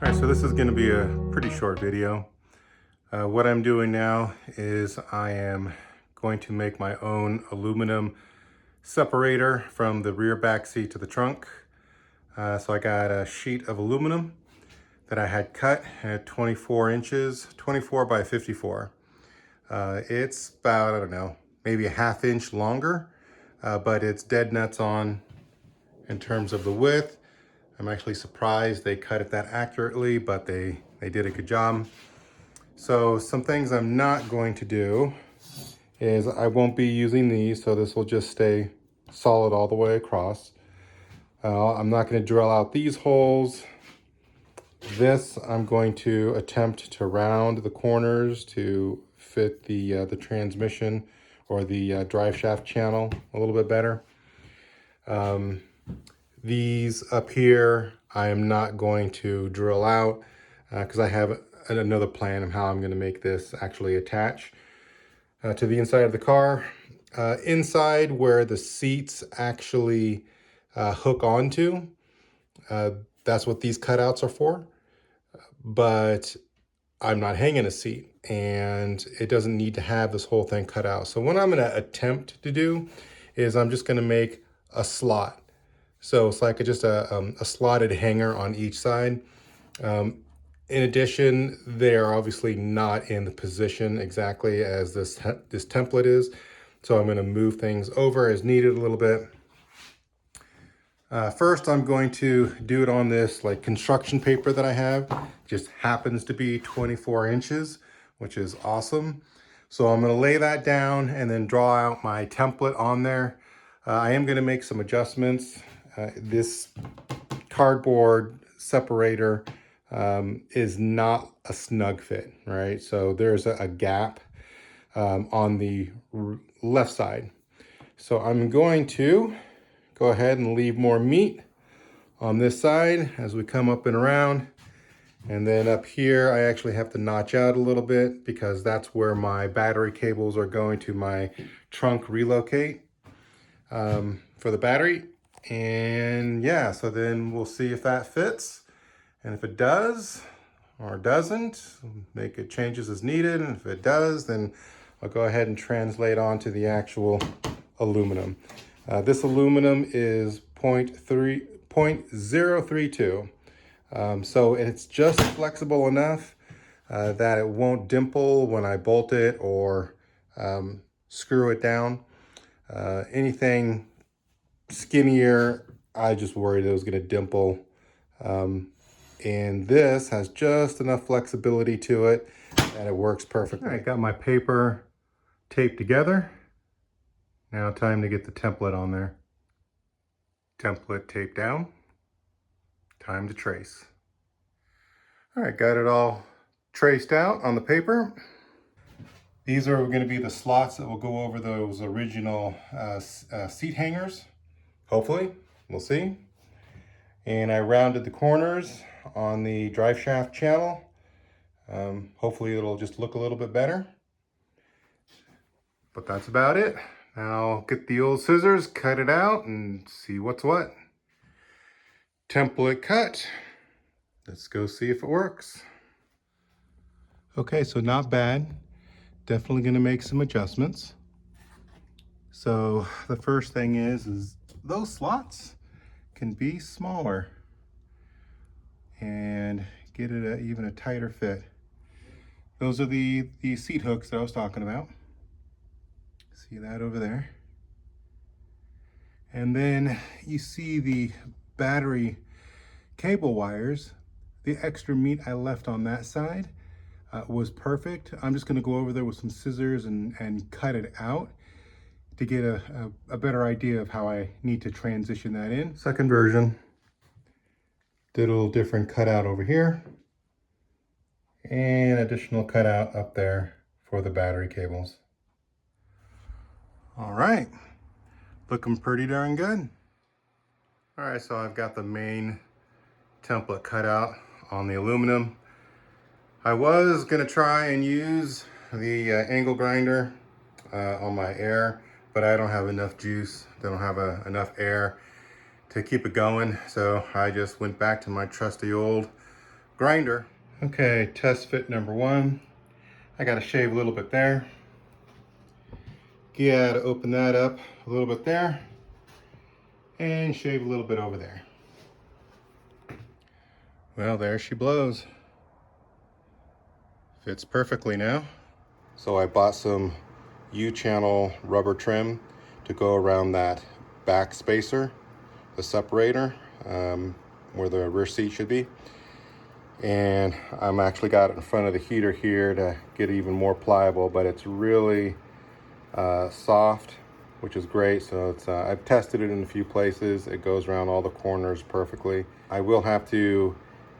All right, so this is going to be a pretty short video. What I'm doing now is I am going to make my own aluminum separator from the rear back seat to the trunk. So I got a sheet of aluminum that I had cut at 24 inches, 24 by 54. It's about, I don't know, maybe a ½ inch longer, but it's dead nuts on in terms of the width. I'm actually surprised they cut it that accurately, but they did a good job. So some things I'm not going to do is I won't be using these, so this will just stay solid all the way across. I'm not going to drill out these holes. This I'm going to attempt to round the corners to fit the transmission or the drive shaft channel a little bit better. These up here, I am not going to drill out because I have another plan of how I'm going to make this actually attach to the inside of the car. Inside where the seats actually hook onto, that's what these cutouts are for. But I'm not hanging a seat and it doesn't need to have this whole thing cut out. So what I'm going to attempt to do is I'm just going to make a slot. So it's like just a slotted hanger on each side. In addition, they are obviously not in the position exactly as this template is. So I'm going to move things over as needed a little bit. First, I'm going to do it on this like construction paper that I have. Just happens to be 24 inches, which is awesome. So I'm going to lay that down and then draw out my template on there. I am going to make some adjustments. This cardboard separator is not a snug fit, right? So there's a gap on the left side. So I'm going to go ahead and leave more meat on this side as we come up and around. And then up here, I actually have to notch out a little bit because that's where my battery cables are going to my trunk relocate for the battery. And yeah, so then we'll see if that fits. And if it does or doesn't, make it changes as needed. And if it does, then I'll go ahead and translate onto the actual aluminum. This aluminum is 0.032. So it's just flexible enough that it won't dimple when I bolt it or screw it down. Anything skinnier, I just worried it was going to dimple. And this has just enough flexibility to it that it works perfectly. I got my paper taped together. Now time to get the template on there. Template taped down. Time to trace. All right, got it all traced out on the paper. These are going to be the slots that will go over those original seat hangers. Hopefully, we'll see. And I rounded the corners on the drive shaft channel. Hopefully it'll just look a little bit better. But that's about it. Now get the old scissors, cut it out and see what's what. Template cut. Let's go see if it works. Okay, so not bad. Definitely gonna make some adjustments. So the first thing is those slots can be smaller and get it even a tighter fit. Those are the seat hooks that I was talking about. See that over there? And then you see the battery cable wires. The extra meat I left on that side was perfect. I'm just gonna go over there with some scissors and cut it out to get a better idea of how I need to transition that in. Second version, did a little different cutout over here and additional cutout up there for the battery cables. All right, looking pretty darn good. All right, so I've got the main template cut out on the aluminum. I was gonna try and use the angle grinder on my air, but I don't have enough juice. They don't have enough air to keep it going. So I just went back to my trusty old grinder. Okay, test fit number 1. I gotta shave a little bit there. Gotta open that up a little bit there and shave a little bit over there. Well, there she blows. Fits perfectly now. So I bought some U-channel rubber trim to go around that back spacer, the separator, where the rear seat should be. And I'm actually got it in front of the heater here to get it even more pliable, but it's really soft, which is great. So it's I've tested it in a few places. It goes around all the corners perfectly. I will have to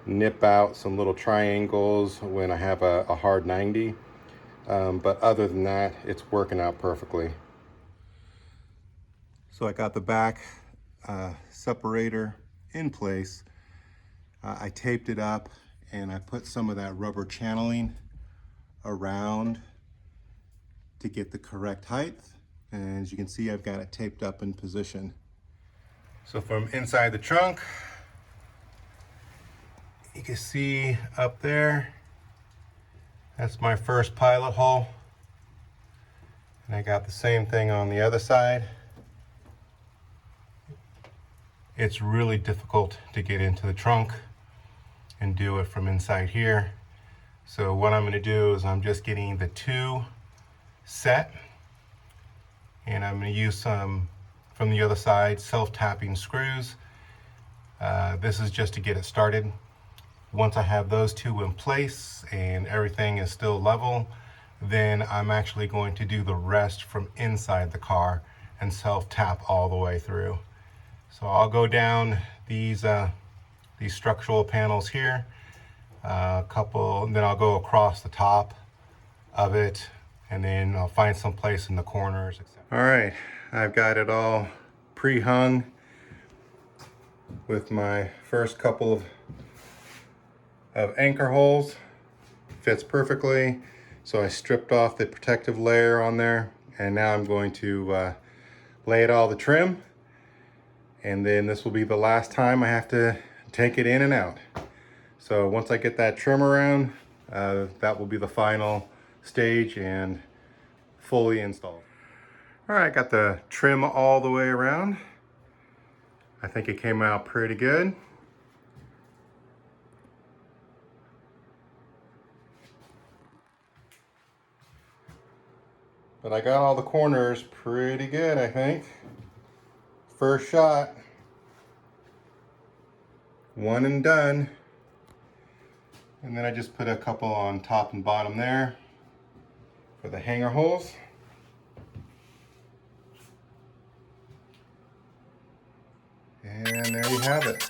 nip out some little triangles when I have a hard 90, but other than that, it's working out perfectly. So I got the back separator in place. I taped it up and I put some of that rubber channeling around to get the correct height. And as you can see, I've got it taped up in position. So from inside the trunk, you can see up there, that's my first pilot hole. And I got the same thing on the other side. It's really difficult to get into the trunk and do it from inside here. So what I'm gonna do is I'm just getting the 2 set, and I'm gonna use some from the other side self-tapping screws. This is just to get it started. Once I have those 2 in place and everything is still level, then I'm actually going to do the rest from inside the car and self-tap all the way through. So I'll go down these structural panels here, a couple, and then I'll go across the top of it, and then I'll find some place in the corners, etc. All right, I've got it all pre-hung with my first couple of anchor holes. Fits perfectly. So I stripped off the protective layer on there, and now I'm going to lay it all the trim, and then this will be the last time I have to take it in and out. So once I get that trim around, that will be the final stage and fully installed. All right, got the trim all the way around. I think it came out pretty good. But I got all the corners pretty good, I think. First shot. One and done. And then I just put a couple on top and bottom there for the hanger holes. And there you have it.